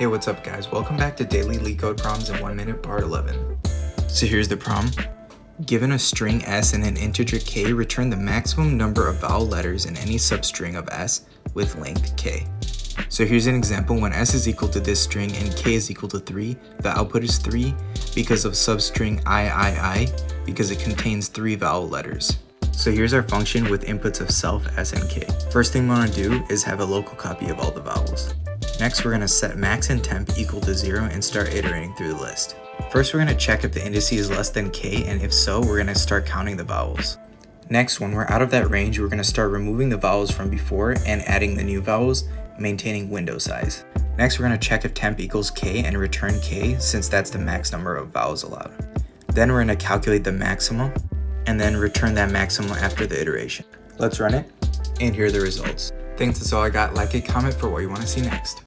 Hey, what's up guys? Welcome back to Daily Leetcode Problems in 1 minute part 11. So here's the problem. Given a string s and an integer k, return the maximum number of vowel letters in any substring of s with length k. So here's an example. When s is equal to this string and k is equal to 3, the output is 3 because of substring I, because it contains 3 vowel letters. So here's our function with inputs of self, s, and k. First thing we want to do is have a local copy of all the vowels. Next, we're going to set max and temp equal to 0 and start iterating through the list. First, we're going to check if the indice is less than k, and if so, we're going to start counting the vowels. Next, when we're out of that range, we're going to start removing the vowels from before and adding the new vowels, maintaining window size. Next, we're going to check if temp equals k and return k, since that's the max number of vowels allowed. Then we're going to calculate the maximum, and then return that maximum after the iteration. Let's run it, and here are the results. Thanks, that's all I got. Like and comment for what you want to see next.